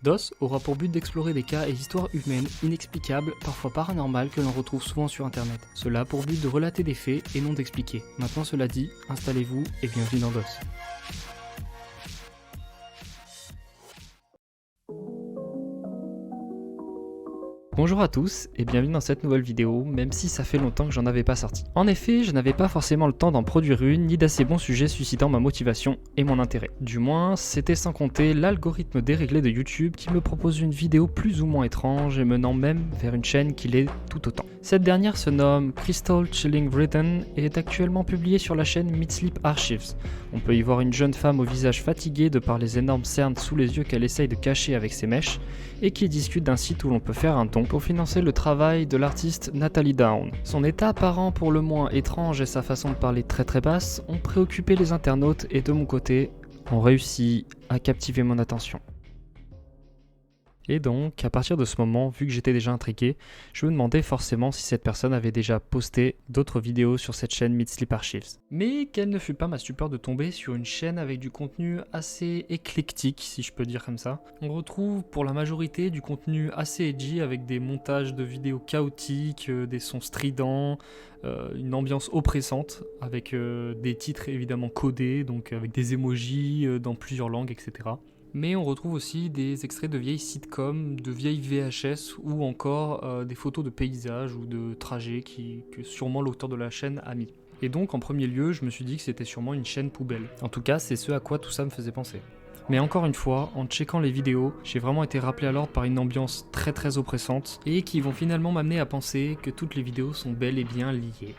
DOS aura pour but d'explorer des cas et histoires humaines inexplicables, parfois paranormales, que l'on retrouve souvent sur internet. Cela a pour but de relater des faits et non d'expliquer. Maintenant cela dit, installez-vous et bienvenue dans DOS. Bonjour à tous et bienvenue dans cette nouvelle vidéo, même si ça fait longtemps que j'en avais pas sorti. En effet, je n'avais pas forcément le temps d'en produire une, ni d'assez bons sujets suscitant ma motivation et mon intérêt. Du moins, c'était sans compter l'algorithme déréglé de YouTube qui me propose une vidéo plus ou moins étrange et menant même vers une chaîne qui l'est tout autant. Cette dernière se nomme Crystal Chilling Written et est actuellement publiée sur la chaîne Midsleep Archives. On peut y voir une jeune femme au visage fatigué de par les énormes cernes sous les yeux qu'elle essaye de cacher avec ses mèches et qui discute d'un site où l'on peut faire un don pour financer le travail de l'artiste Natalie Down. Son état apparent pour le moins étrange et sa façon de parler très basse ont préoccupé les internautes et de mon côté, ont réussi à captiver mon attention. Et donc, à partir de ce moment, vu que j'étais déjà intrigué, je me demandais forcément si cette personne avait déjà posté d'autres vidéos sur cette chaîne Midsleep Archives. Mais quelle ne fut pas ma stupeur de tomber sur une chaîne avec du contenu assez éclectique, si je peux dire comme ça. On retrouve pour la majorité du contenu assez edgy avec des montages de vidéos chaotiques, des sons stridents, une ambiance oppressante avec des titres évidemment codés, donc avec des emojis dans plusieurs langues, etc. Mais on retrouve aussi des extraits de vieilles sitcoms, de vieilles VHS ou encore des photos de paysages ou de trajets que sûrement l'auteur de la chaîne a mis. Et donc en premier lieu, je me suis dit que c'était sûrement une chaîne poubelle. En tout cas, c'est ce à quoi tout ça me faisait penser. Mais encore une fois, en checkant les vidéos, j'ai vraiment été rappelé à l'ordre par une ambiance très oppressante et qui vont finalement m'amener à penser que toutes les vidéos sont bel et bien liées.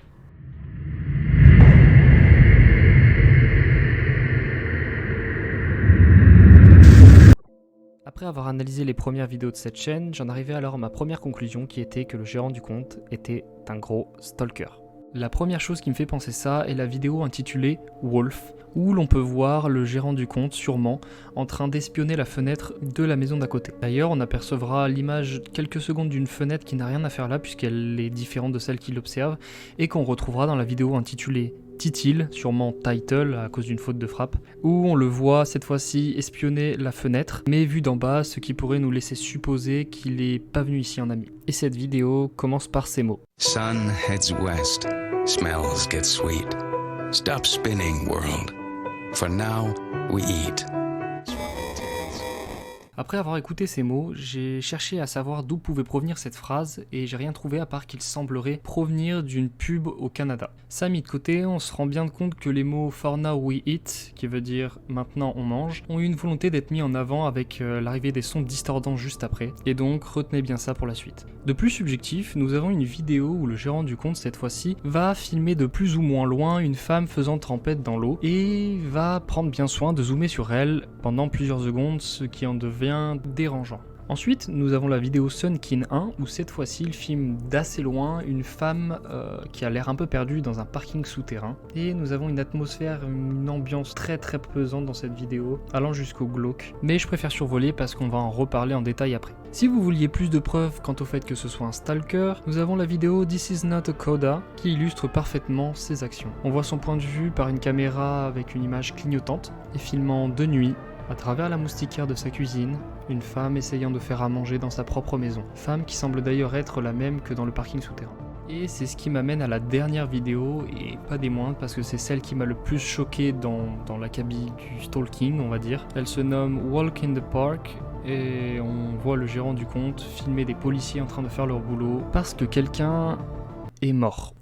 Après avoir analysé les premières vidéos de cette chaîne, j'en arrivais alors à ma première conclusion qui était que le gérant du compte était un gros stalker. La première chose qui me fait penser ça est la vidéo intitulée Wolf, où l'on peut voir le gérant du compte sûrement en train d'espionner la fenêtre de la maison d'à côté. D'ailleurs, on apercevra l'image quelques secondes d'une fenêtre qui n'a rien à faire là puisqu'elle est différente de celle qu'il observe et qu'on retrouvera dans la vidéo intitulée Titil, sûrement title à cause d'une faute de frappe, où on le voit cette fois-ci espionner la fenêtre, mais vu d'en bas, ce qui pourrait nous laisser supposer qu'il est pas venu ici en ami. Et cette vidéo commence par ces mots. Sun heads west, smells get sweet. Stop spinning, world. For now, we eat. Après avoir écouté ces mots, j'ai cherché à savoir d'où pouvait provenir cette phrase et j'ai rien trouvé à part qu'il semblerait provenir d'une pub au Canada. Ça mis de côté, on se rend bien compte que les mots For now we eat, qui veut dire maintenant on mange, ont eu une volonté d'être mis en avant avec l'arrivée des sons distordants juste après, et donc retenez bien ça pour la suite. De plus subjectif, nous avons une vidéo où le gérant du compte cette fois-ci va filmer de plus ou moins loin une femme faisant trempette dans l'eau et va prendre bien soin de zoomer sur elle pendant plusieurs secondes, ce qui en devient dérangeant. Ensuite, nous avons la vidéo Sunkin 1 où cette fois-ci il filme d'assez loin une femme qui a l'air un peu perdue dans un parking souterrain et nous avons une atmosphère, une ambiance très pesante dans cette vidéo allant jusqu'au glauque, mais je préfère survoler parce qu'on va en reparler en détail après. Si vous vouliez plus de preuves quant au fait que ce soit un stalker, nous avons la vidéo This is not a coda qui illustre parfaitement ses actions. On voit son point de vue par une caméra avec une image clignotante et filmant de nuit à travers la moustiquaire de sa cuisine, une femme essayant de faire à manger dans sa propre maison. Femme qui semble d'ailleurs être la même que dans le parking souterrain. Et c'est ce qui m'amène à la dernière vidéo, et pas des moindres, parce que c'est celle qui m'a le plus choqué dans l'acabit du stalking, on va dire. Elle se nomme Walk in the Park, et on voit le gérant du compte filmer des policiers en train de faire leur boulot, parce que quelqu'un est mort.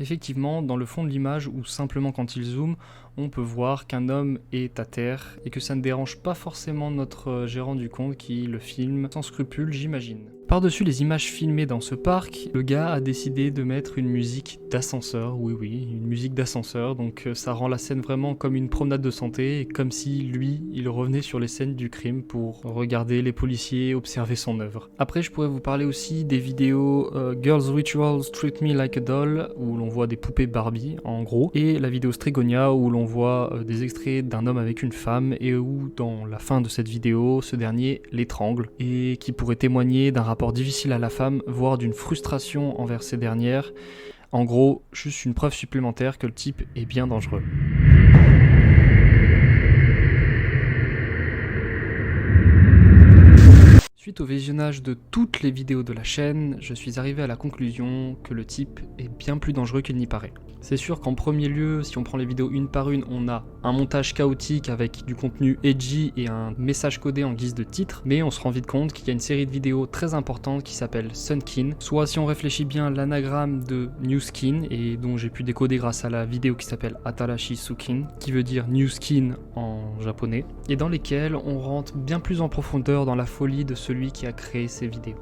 Effectivement, dans le fond de l'image ou simplement quand il zoome, on peut voir qu'un homme est à terre et que ça ne dérange pas forcément notre gérant du compte qui le filme sans scrupule, j'imagine. Par-dessus les images filmées dans ce parc, le gars a décidé de mettre une musique d'ascenseur, oui, une musique d'ascenseur, donc ça rend la scène vraiment comme une promenade de santé, et comme si lui, il revenait sur les scènes du crime pour regarder les policiers observer son œuvre. Après, je pourrais vous parler aussi des vidéos Girls Rituals Treat Me Like a Doll, où l'on voit des poupées Barbie, en gros, et la vidéo Strigonia, où l'on voit des extraits d'un homme avec une femme, et où, dans la fin de cette vidéo, ce dernier l'étrangle, et qui pourrait témoigner d'un rapport difficile à la femme, voire d'une frustration envers ces dernières. En gros, juste une preuve supplémentaire que le type est bien dangereux. Suite au visionnage de toutes les vidéos de la chaîne, je suis arrivé à la conclusion que le type est bien plus dangereux qu'il n'y paraît. C'est sûr qu'en premier lieu, si on prend les vidéos une par une, on a un montage chaotique avec du contenu edgy et un message codé en guise de titre, mais on se rend vite compte qu'il y a une série de vidéos très importante qui s'appelle Sunkin, soit si on réfléchit bien l'anagramme de New Skin, et dont j'ai pu décoder grâce à la vidéo qui s'appelle Atarashi Sukin, qui veut dire New Skin en japonais, et dans lesquelles on rentre bien plus en profondeur dans la folie de celui qui a créé ces vidéos.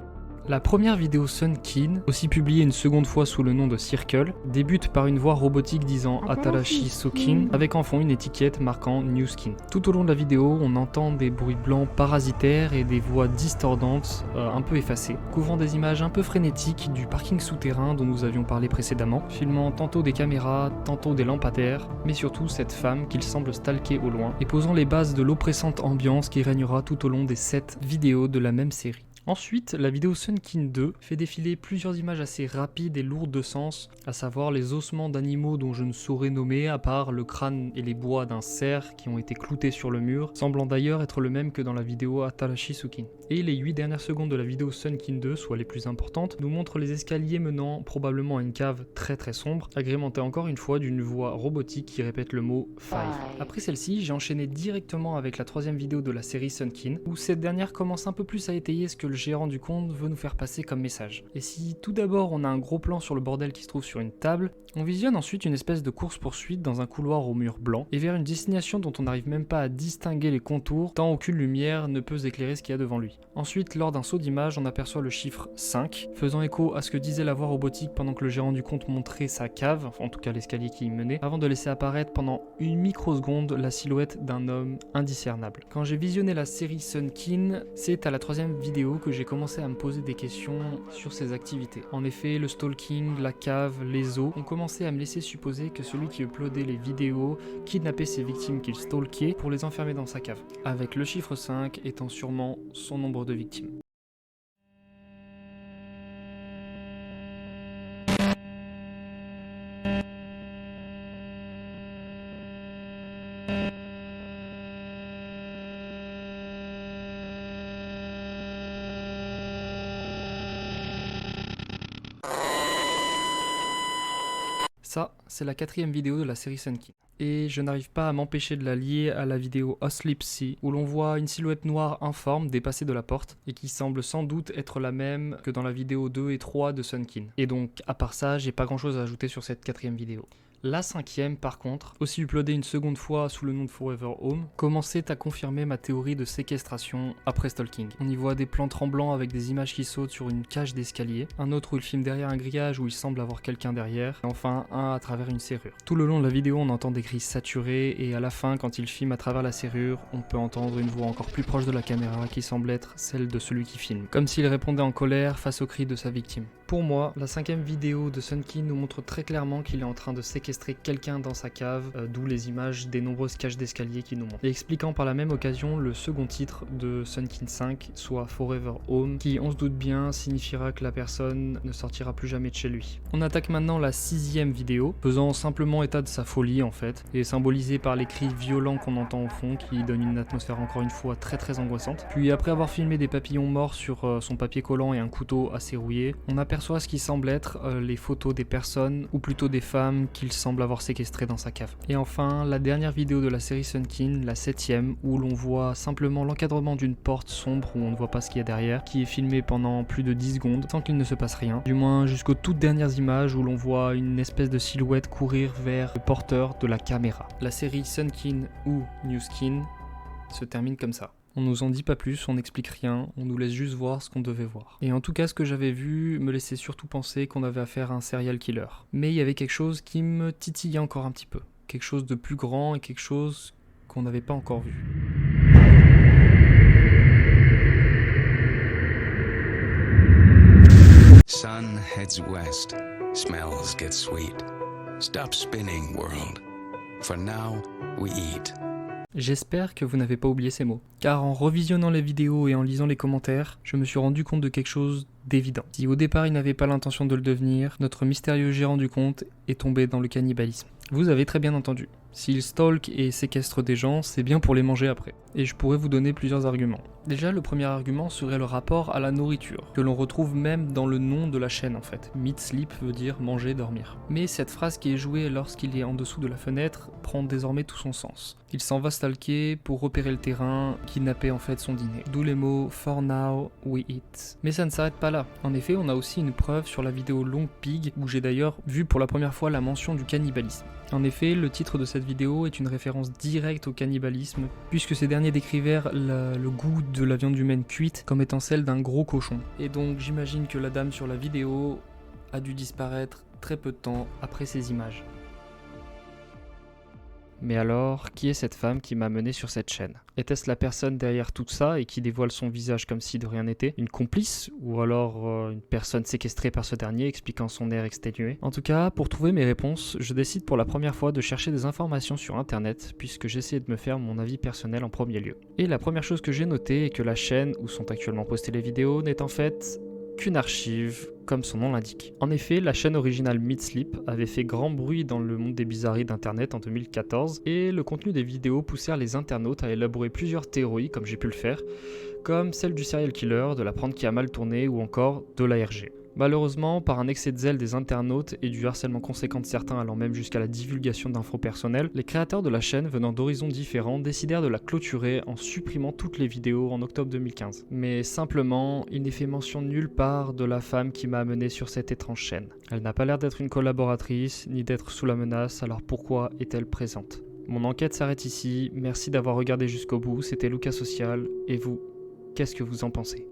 La première vidéo Sunkin, aussi publiée une seconde fois sous le nom de Circle, débute par une voix robotique disant Atarashi Sukin avec en fond une étiquette marquant New Skin. Tout au long de la vidéo, on entend des bruits blancs parasitaires et des voix discordantes un peu effacées, couvrant des images un peu frénétiques du parking souterrain dont nous avions parlé précédemment, filmant tantôt des caméras, tantôt des lampadaires, mais surtout cette femme qu'il semble stalker au loin et posant les bases de l'oppressante ambiance qui régnera tout au long des 7 vidéos de la même série. Ensuite, la vidéo Sunkin 2 fait défiler plusieurs images assez rapides et lourdes de sens, à savoir les ossements d'animaux dont je ne saurais nommer, à part le crâne et les bois d'un cerf qui ont été cloutés sur le mur, semblant d'ailleurs être le même que dans la vidéo Atarashi Sukin. Et les 8 dernières secondes de la vidéo Sunkin 2, soit les plus importantes, nous montrent les escaliers menant probablement à une cave très sombre, agrémentée encore une fois d'une voix robotique qui répète le mot 5. Après celle-ci, j'ai enchaîné directement avec la troisième vidéo de la série Sunkin, où cette dernière commence un peu plus à étayer ce que le gérant du compte veut nous faire passer comme message. Et si tout d'abord on a un gros plan sur le bordel qui se trouve sur une table, on visionne ensuite une espèce de course-poursuite dans un couloir au mur blanc et vers une destination dont on n'arrive même pas à distinguer les contours tant aucune lumière ne peut éclairer ce qu'il y a devant lui. Ensuite, lors d'un saut d'image, on aperçoit le chiffre 5, faisant écho à ce que disait la voix robotique pendant que le gérant du compte montrait sa cave, en tout cas l'escalier qui y menait, avant de laisser apparaître pendant une microseconde la silhouette d'un homme indiscernable. Quand j'ai visionné la série Sunkin, c'est à la troisième vidéo que j'ai commencé à me poser des questions sur ses activités. En effet, le stalking, la cave, les os ont commencé à me laisser supposer que celui qui uploadait les vidéos kidnappait ses victimes qu'il stalkait pour les enfermer dans sa cave, avec le chiffre 5 étant sûrement son nombre de victimes. Ça, c'est la quatrième vidéo de la série Sunkin. Et je n'arrive pas à m'empêcher de la lier à la vidéo Asleep Sea, où l'on voit une silhouette noire informe dépasser de la porte, et qui semble sans doute être la même que dans la vidéo 2 et 3 de Sunkin. Et donc, à part ça, j'ai pas grand chose à ajouter sur cette quatrième vidéo. La cinquième, par contre, aussi uploadée une seconde fois sous le nom de Forever Home, commençait à confirmer ma théorie de séquestration après stalking. On y voit des plans tremblants avec des images qui sautent sur une cage d'escalier, un autre où il filme derrière un grillage où il semble avoir quelqu'un derrière, et enfin un à travers une serrure. Tout le long de la vidéo, on entend des cris saturés, et à la fin, quand il filme à travers la serrure, on peut entendre une voix encore plus proche de la caméra qui semble être celle de celui qui filme, comme s'il répondait en colère face aux cris de sa victime. Pour moi, la cinquième vidéo de Sunkin nous montre très clairement qu'il est en train de séquestrer quelqu'un dans sa cave, d'où les images des nombreuses cages d'escalier qui nous montrent. Et expliquant par la même occasion le second titre de Sunkin 5, soit Forever Home, qui, on se doute bien, signifiera que la personne ne sortira plus jamais de chez lui. On attaque maintenant la sixième vidéo, faisant simplement état de sa folie en fait, et symbolisée par les cris violents qu'on entend au fond, qui donnent une atmosphère encore une fois très angoissante. Puis après avoir filmé des papillons morts sur son papier collant et un couteau assez rouillé, on aperçoit ce qui semble être les photos des personnes, ou plutôt des femmes qu'il semble avoir séquestrées dans sa cave. Et enfin, la dernière vidéo de la série Sunkin, la 7ème, où l'on voit simplement l'encadrement d'une porte sombre où on ne voit pas ce qu'il y a derrière, qui est filmée pendant plus de 10 secondes sans qu'il ne se passe rien, du moins jusqu'aux toutes dernières images où l'on voit une espèce de silhouette courir vers le porteur de la caméra. La série Sunkin ou New Skin se termine comme ça. On nous en dit pas plus, on n'explique rien, on nous laisse juste voir ce qu'on devait voir. Et en tout cas, ce que j'avais vu me laissait surtout penser qu'on avait affaire à un serial killer. Mais il y avait quelque chose qui me titillait encore un petit peu. Quelque chose de plus grand et quelque chose qu'on n'avait pas encore vu. Sun heads west, smells get sweet. Stop spinning, world. For now, we eat. J'espère que vous n'avez pas oublié ces mots, car en revisionnant les vidéos et en lisant les commentaires, je me suis rendu compte de quelque chose d'évident. Si au départ il n'avait pas l'intention de le devenir, notre mystérieux gérant du compte est tombé dans le cannibalisme. Vous avez très bien entendu. S'il stalk et séquestre des gens, c'est bien pour les manger après. Et je pourrais vous donner plusieurs arguments. Déjà, le premier argument serait le rapport à la nourriture, que l'on retrouve même dans le nom de la chaîne en fait. Meat sleep veut dire manger, dormir. Mais cette phrase qui est jouée lorsqu'il est en dessous de la fenêtre prend désormais tout son sens. Il s'en va stalker pour repérer le terrain, kidnapper en fait son dîner. D'où les mots For now we eat. Mais ça ne s'arrête pas là. En effet, on a aussi une preuve sur la vidéo Long Pig, où j'ai d'ailleurs vu pour la première fois la mention du cannibalisme. En effet, le titre de cette vidéo est une référence directe au cannibalisme, puisque ces derniers décrivèrent le goût de la viande humaine cuite comme étant celle d'un gros cochon. Et donc j'imagine que la dame sur la vidéo a dû disparaître très peu de temps après ces images. Mais alors, qui est cette femme qui m'a mené sur cette chaîne? Était-ce la personne derrière tout ça et qui dévoile son visage comme si de rien n'était? Une complice? Ou alors une personne séquestrée par ce dernier expliquant son air exténué? En tout cas, pour trouver mes réponses, je décide pour la première fois de chercher des informations sur internet puisque j'essaie de me faire mon avis personnel en premier lieu. Et la première chose que j'ai notée est que la chaîne où sont actuellement postées les vidéos n'est en fait qu'une archive, comme son nom l'indique. En effet, la chaîne originale Meat Sleep avait fait grand bruit dans le monde des bizarreries d'internet en 2014, et le contenu des vidéos poussèrent les internautes à élaborer plusieurs théories, comme j'ai pu le faire, comme celle du serial killer, de la prendre qui a mal tourné, ou encore de l'ARG. Malheureusement, par un excès de zèle des internautes et du harcèlement conséquent de certains allant même jusqu'à la divulgation d'infos personnelles, les créateurs de la chaîne venant d'horizons différents décidèrent de la clôturer en supprimant toutes les vidéos en octobre 2015. Mais simplement, il n'est fait mention nulle part de la femme qui m'a amené sur cette étrange chaîne. Elle n'a pas l'air d'être une collaboratrice, ni d'être sous la menace, alors pourquoi est-elle présente? Mon enquête s'arrête ici, merci d'avoir regardé jusqu'au bout, c'était Lucas Social, et vous, qu'est-ce que vous en pensez?